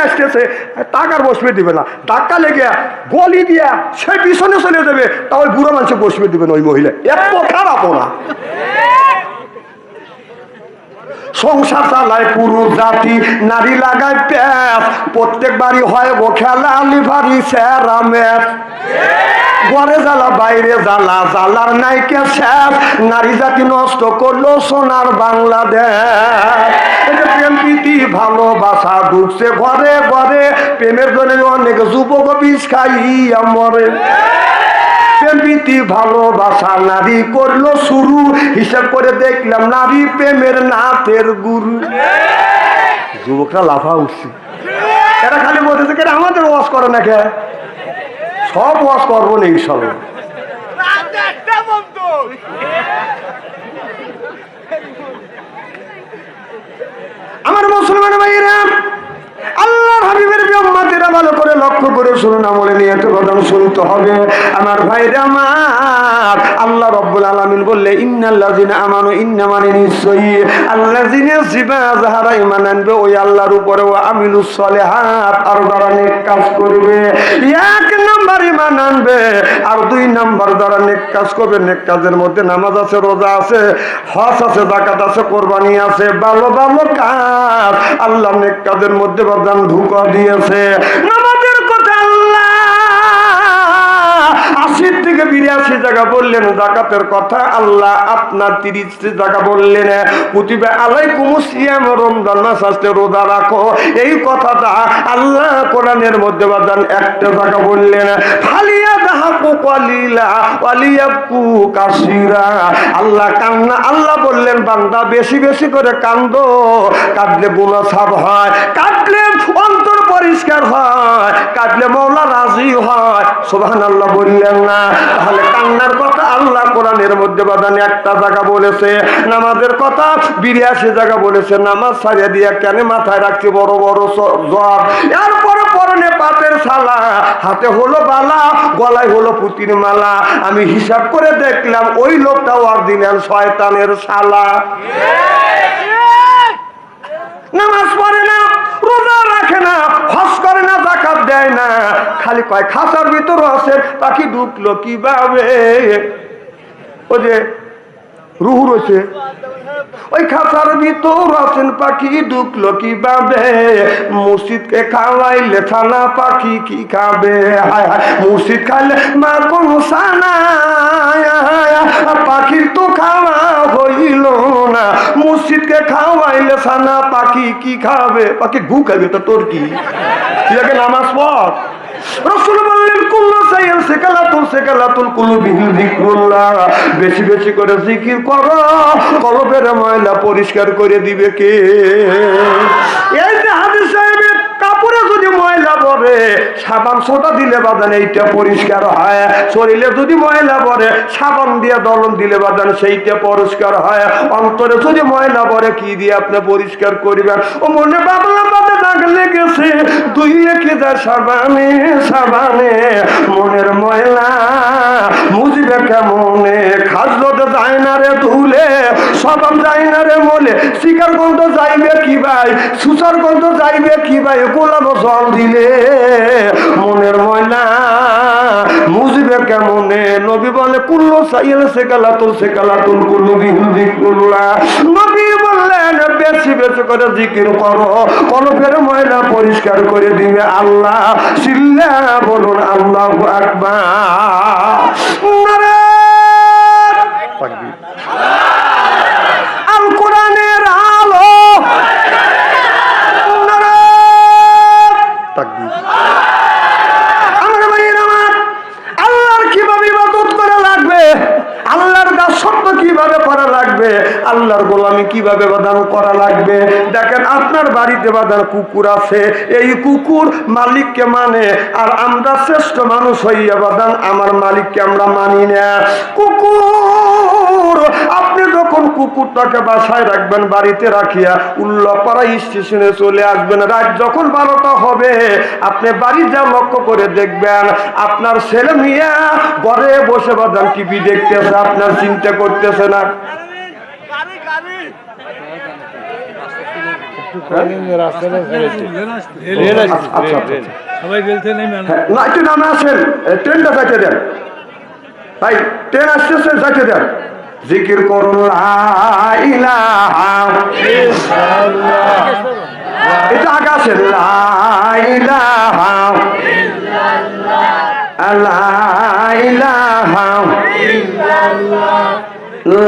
আসতেছে, টাকার বসবে দিবে না, ধাক্কা লেগে গলি দিয়া সে পিছনে চলে যাবে, তাহলে বুড়ো মানুষে বসবে দিবে না ওই মহিলা। এত খারাপ ওরা। সংসার চালায় পুরুষ জাতি, নারী লাগায় প্যাস, প্রত্যেক বাড়ি হয় ও খেলা লিভারি সেরা ম্যাচ। ঘরে জ্বালা বাইরে জ্বালা, জ্বালার নাইকে শেষ, নারী জাতি নষ্ট করলো সোনার বাংলাদেশ। প্রেম প্রীতি ভালোবাসা ঢুকছে ঘরে ঘরে, প্রেমের জন্য অনেক যুবক বিষ খাইয়া মরে। প্রেম প্রীতি ভালোবাসা নারী করলো শুরু, হিসাব করে দেখলাম নারী প্রেমের নাথের গুরু। যুবকরা লাফা উঠছে, এরা খালি বলতেছে কেন আমাদের ওয়াজ করে না, কে সব ওয়াজ করবো না ইনশাল্লাহ। আমার মুসলমান ভাইরা, আল্লাহর হাবিবের উম্মতেরা ভালো করে লক্ষ্য করে শুনুন, আমলে নিয়ে এত কথা শুনতে হবে আমার ভাইরা আমার। আল্লাহ রাব্বুল আলামিন বললে ইন্নাল্লাযিনা আমানু, ইন্না মানে নিশ্চয়ই আল্লাযিনা যাহারা ঈমান আনবে ওই আল্লাহর উপরে, ওয়া আমিলুস সলিহাত আর যারা নেক কাজ করবে। এক নাম্বার ঈমান আনবে, আর দুই নাম্বার যারা নেক কাজ করবে। নেক কাজের মধ্যে নামাজ আছে, রোজা আছে, হজ আছে, যাকাত আছে, কোরবানি আছে, ভালো ভালো কাজ। আল্লাহ নেক কাজের মধ্যে বাদান ঢুকা দিয়েছে। নামাজের কথা আল্লাহ 80 থেকে 82 জায়গা বললেন, যাকাতের কথা আল্লাহ আপনার 30 জায়গা বললেন। কুতিবা আলাইকুমুস সিয়াম, রমজান মাস আসতে রোজা রাখো, এই কথাটা আল্লাহ কোরআনের মধ্যে বাদান একটা জায়গা বললেন। ফালিয়া দাহাকু কালিলা ওয়ালিয়াবকু কাসীরা, আল্লাহ কান্না, আল্লাহ বললেন বান্দা বেশি বেশি করে কান্দো, কাঁদলে গুনাহ সাফ হয়, কাঁদলে অন্তর পরিষ্কার হয়, কাঁদলে মওলা রাজি হয়। সুবহানাল্লাহ বললেন না? তাহলে কান্নার কথা আল্লাহ কোরআনের মধ্যে বাদান একটা জায়গা বলেছে, নামাজের কথা 82 জায়গা বলেছে। নামাজ ছাড়িয়ে দিয়ে কেন মাথায় রাখছি বড় বড় জ্বর, এরপরে পরনে পাটের ছালা, হাতে হলো বালা, গলায় হলো পুতির মালা। আমি হিসাব করে দেখলাম ওই লোকটা অরিজিনাল শয়তানের শালা। নামাজ পড়ে না, রোজা রাখে না, হজ করে না, যাকাত দেয় না, খালি কয় খাঁচার ভিতর আছে পাখি ঢুকলো কিভাবে। ওই যে রুহু রয়েছে, ওই খাঁচার ভিতর আছেন পাখি ঢুকলো কিভাবে। মসজিদকে খাওয়াইলে ছানা পাখি কি খাবে, হায় হায় মসজিদ খাইলে মা কোন ছানা, পাখির তো খাওয়া হইল না। মসজিদকে খাওয়াইলে ছানা পাখি কি খাবে, পাখি গু খাবে, তো তোর কি? তুই আগে নামাজ পড়। রাসূল বললেন কুল্লু সাইয়্যিন সিকালাতুল কুলুবি যিকরুল্লাহ, বেশি বেশি করে জিকির করো, কলবের ময়লা পরিষ্কার করে দিবে কে? এই যে হাদিস সাহেবের কাপড়ে যদি ময়লা পড়ে সাবান সোটা দিলে বাদান এইটা পরিষ্কার হয়, শরীরে যদি ময়লা পড়ে সাবান দিয়ে দলন দিলে বাদান সেইটা পরিষ্কার হয়, অন্তরে যদি ময়লা পড়ে কি দিয়ে আপনি পরিষ্কার করবেন? ও মনে বাবলা বাদে দাগ লেগেছে, দুই লেখে যায় সাবানে সাবানে, মনের ময়লা মুজিবে কেমনে, খাজলতে যায় না রে ধুলে, সাবান যায় না রে মলে, শিকার গন্ধ যাইবে কি ভাই, সুসার গন্ধ যাইবে কি ভাই, গোলানো জল দিলে মনের ময়লা মুজিবে কেমনে? নবী বলে কুল্লু সাইয়্যিন সিকালাতুল কুলুবি যিকরুল্লাহ, নবী বললেন বেশি বেশি করে জিকির করো, কলবের ময়লা পরিষ্কার করে দিবে আল্লাহ। সিল্লা বলুন আল্লাহু আকবার। নারে তাকবীর। আল কোরআনের আলো, নারে তাকবীর। আমার ভাইয়েরা আমার, আল্লাহর কিভাবে ইবাদত করা লাগবে, আল্লাহর দাসত্ব কিভাবে করা লাগবে, আল্লাহর গোলামি কিভাবে বাদান করা লাগবে। দেখেন আপনার বাড়িতে বাদান কুকুর আছে, এই কুকুর মালিককে মানে, আর আমরা শ্রেষ্ঠ মানুষ হইয়া বাদান আমার মালিককে আমরা মানি না। কুকুর আপনি যখন কুকুরটাকে বাসায় রাখবেন, বাড়িতে রাখিয়া উল্লাপাড়া স্টেশনে চলে আসবেন, রাত যখন 12টা হবে আপনি বাড়ি যা লক্ষ্য করে দেখবেন আপনার ছেলে মিয়া ঘরে বসে বাদান টিভি দেখতেছে, আপনার চিন্তা করতেছে না। সবাই বলতে নেই না একটু নামে আসেন, ট্রেনটা যাইতে দেন ভাই, ট্রেন আসতেছে যাইতে দেন। জিকির করুন লা ইলাহা ইল্লাল্লাহ, এটা আগে আসেন লা ইলাহা ইল্লাল্লাহ, লা ইলাহা ইল্লাল্লাহ,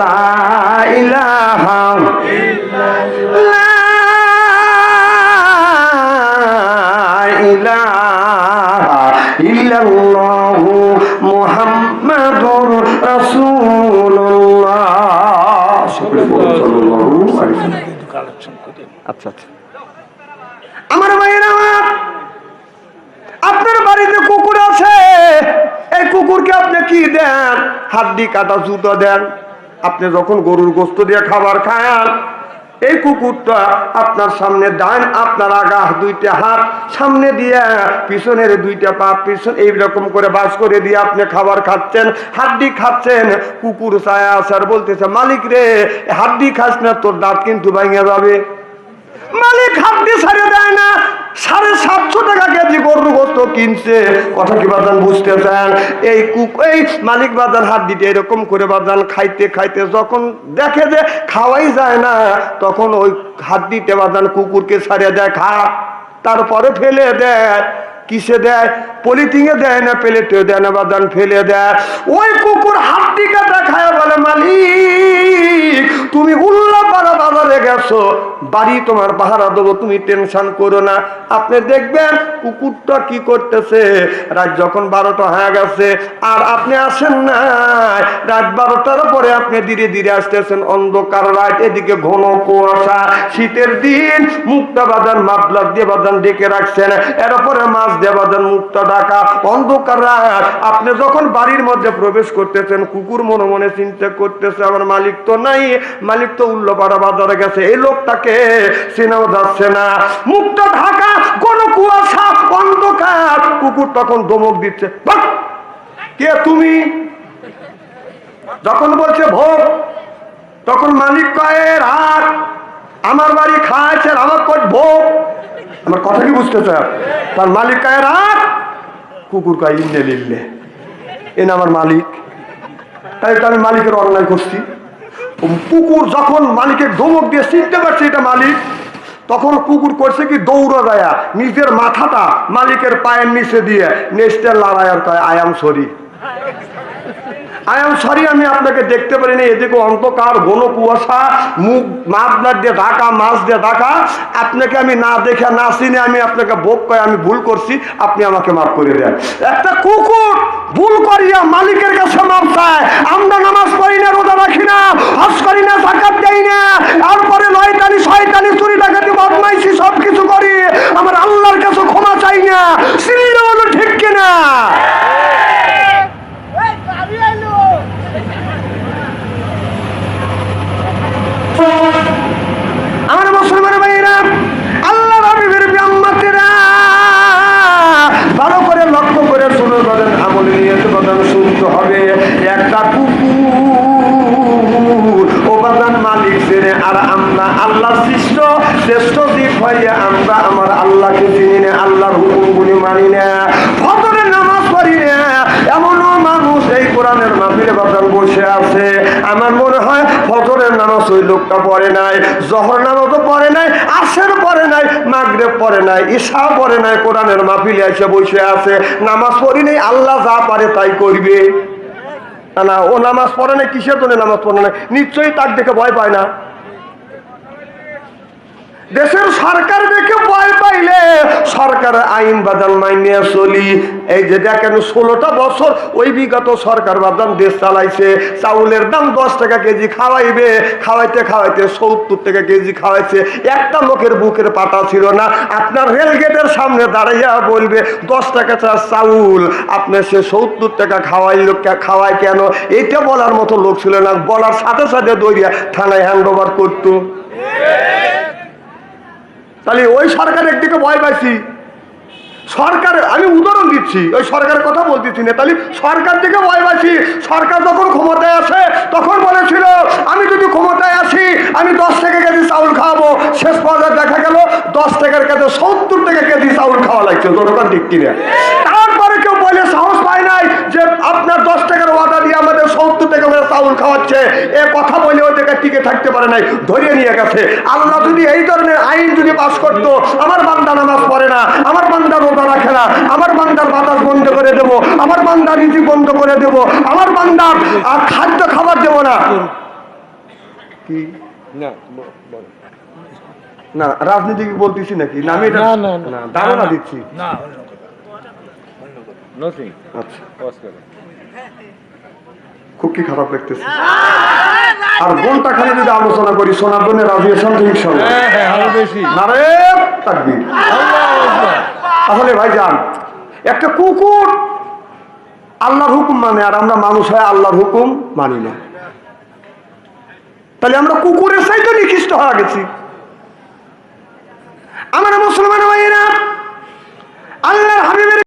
লা ইলাহা ইল্লাল্লাহ, লা ইলাহা ইল্লাল্লাহু মুহাম্মাদুর রাসূলুল্লাহ সাল্লাল্লাহু আলাইহি ওয়াসাল্লাম। আচ্ছা আচ্ছা, আমার ভাইয়েরা আমার, আপনার বাড়িতে কুকুর আছে, এই কুকুরকে আপনি কি দেন? হাড্ডি কাটা জুতো দেন। আপনি যখন গরুর গোস্ত দিয়ে খাবার খান, এই কুকুরটা আপনার সামনে ডান, আপনার আগা দুইটা হাত সামনে দিয়ে, পিছনের দুইটা পা পিছন এইরকম করে বাস করে দিয়ে আপনি খাবার খাচ্ছেন, হাড্ডি খাচ্ছেন। কুকুর ছায়া আসার বলতেছে, মালিক রে হাড্ডি খাস না, তোর দাঁত কিন্তু ভেঙে যাবে। মালিক হাড্ডি ছাড়িয়ে দেয় না, 750 টাকা কেজি গরুর গোস্ত কিনছে। কথা কি বাজান বুঝতে চান? এই মালিক বাজান হাড্ডিটা এরকম করে বাজান খাইতে খাইতে যখন দেখে যে খাওয়াই যায় না, তখন ওই হাড্ডিটা বাজান কুকুরকে ছাড়িয়ে দেয়, খা। তারপরে ফেলে দেয়। কিসে দেয়? পলিথিনে দেয় না, প্লেটে দেয় না বাজান, ফেলে দেয়। ওই কুকুর হাড্ডি কাটা খায়, বলে মালিক তুমি উল্লাপাড়া বাজারে গেছো, বাড়ি তোমার পাহারা দেবো, তুমি টেনশন করো না। আপনি দেখবেন কুকুরটা কি করতেছে, রাত যখন 12টা হয়ে গেছে আর আপনি আসেন না, রাত 12টার পরে আপনি ধীরে ধীরে আসতেছেন, অন্ধকার রাত, এদিকে ঘন কুয়াশা, শীতের দিন, মুখটা বাজান মাফলার দিয়ে বাজান ডেকে রাখছেন, এরপরে মাছ দিয়ে বাজান মুখটা ঢাকা, অন্ধকার রাত। আপনি যখন বাড়ির মধ্যে প্রবেশ করতেছেন, কুকুর মনে মনে চিন্তা করতেছে, আমার মালিক তো নাই, মালিক তো উল্লাপাড়া বাজারে গেছে, এই লোকটাকে চেনাও যাচ্ছে না, মুখটা ঢাকা, কোন কুয়াশা, অন্ধকার। কুকুর তখন ধমক দিচ্ছে, কে তুমি? যখন বলছে ভোগ, তখন মালিক কয়ে রাত, আমার বাড়ি খাইছে, আমার কয় ভোগ। আমার কথা কি বুঝতে চায়? তার মালিক কয়ে রাত, কুকুর কয় ইন্নে লিল্লে, এ না আমার মালিক, তাই তো আমি মালিকের অন্যায় করছি। কুকুর যখন মালিকের ধমক দিয়ে চিনতে পারছে এটা মালিক, তখন কুকুর করছে কি, দৌড়া যায় নিজের মাথাটা মালিকের পায়ের নিচে দিয়ে নেস্টের লড়াই আর কয় I am sorry, I am sorry, আমি আপনাকে দেখতে পারিনি, এদিকে অন্ধকার ঘন কুয়াশা, মুখ মাছ দিয়ে ঢাকা, মাছ দিয়ে ঢাকা, আপনাকে আমি না দেখে না চিনে আমি আপনাকে ভোগ করে আমি ভুল করছি, আপনি আমাকে মাফ করে দেন। একটা কুকুর ভুল করিয়া মালিকের কাছে মাফ চায়। আমরা নামাজ পড়ি না, রোজা রাখি না, হজ করি না, যাকাত দেই না, তারপরে লয়টানি শয়তানি চুরি ডাকাতি বদমাইশি সব কিছু করি, আমার আল্লাহর কাছে ক্ষমা চাই না। সিল্লা বলো ঠিক কিনা? আমার মুসলমান ভাইরা, আল্লাহ হাবিবের ব্রাহ্মণেরা ভালো করে লক্ষ্য করে শুনে বলেন, আমল নিয়ে বলেন শুনতে হবে। একটা কুকুর ও বাজান মালিক জেনে, আর আমরা আল্লাহ সৃষ্ট শ্রেষ্ঠ জীব হইয়া আমরা আমার আল্লাহকে চিনি না, আল্লাহর হুকুমগুলি মানি না, ফজরের নামাজ পড়ি না। এমনও মানুষ এই কোরআনের মাহফিলে বাজান বসে আছে, আমার মনে হয় ফজরের নামাজ ওই লোকটা পড়ে নাই, জহর নামাজও পড়ে নাই, আসর পড়ে নাই, মাগরিব পড়ে নাই, ঈশা পড়ে নাই, কোরআনের মাহফিলে এসে বসে আছে। নামাজ পড়ি নাই, আল্লাহ যা পারে তাই করবে। না, ও নামাজ পড়ে নাই, কিসের জন্য নামাজ পড়ে নাই? নিশ্চয়ই তার দেখে ভয় পায় না। দেশের সরকার দেখে ভয় পাইলে সরকারের আইন বাদান মাইনিয়া চলি। এই যে দেখেন 16টা বছর ওই বিগত সরকার বাদান দেশ চালাইছে, চাউলের দাম 10 টাকা কেজি, খাওয়াইবে, খাওয়াইতে খাওয়াইতে 70 টাকা কেজি খাওয়াইছে। একটা লোকের বুকের পাটা ছিল না। আপনার রেলগেটের সামনে দাঁড়াইয়া বলবে 10 টাকা চাউল, আপনার সে 70 টাকা খাওয়ায় কেন? এটা বলার মতো লোক ছিল না। বলার সাথে সাথে দৌড়িয়া থানায় হ্যান্ড ওভার করতো। তাহলে ওই সরকার একদিকে ভয় পাইছি, সরকার, আমি উদাহরণ দিচ্ছি, ওই সরকারের কথা বলতেছি না, তাহলে সরকার থেকে ভয়বাসী। সরকার যখন ক্ষমতায় আসে তখন বলেছিল আমি যদি ক্ষমতায় আসি আমি 10 টাকা কেজি চাউল খাওয়াবো। শেষ পর্যায়ে দেখা গেল 10 টাকার কাছে 70 টাকা কেজি চাউল খাওয়া লাগছে, দোকান ঠিক কিনা। তারপরে কেউ বলে সাহস পায় নাই যে আপনার 10 টাকার ওয়াদা দিয়ে আমাদের 70 টাকা করে চাউল খাওয়াচ্ছে, এ কথা বলে ওই টাকা টিকে থাকতে পারে নাই, ধরিয়ে নিয়ে গেছে। আল্লাহ যদি এই ধরনের আইন যদি পাস করতো, আমার বান্দা নামাজ পড়ে না, আমার বান্দা রোজা রাখে না, আমার বান্দার বাতাস বন্ধ করে দেবো, আমার বান্দার রিজিক বন্ধ করে দেবো, আমার বান্দার খাদ্য খাবার দেবো না। কি না রাজনীতি বলতেছি নাকি? না আমি এটা না ধারণা দিচ্ছি। আচ্ছা, খুব কি খারাপ লাগতেছে। আর ঘন্টা খানে যদি আলোচনা করি শোনার জন্য রাজি আছেন তো ইনশাআল্লাহ? নারে তাকবীর। আসলে ভাইজান, একটা কুকুর আল্লাহর হুকুম মানে, আর আমরা মানুষ হয়ে আল্লাহর হুকুম মানি না। তাহলে আমরা কুকুরের চাইতে নিকৃষ্ট হয়ে গেছি। আমার মুসলমান ভাইয়েরা,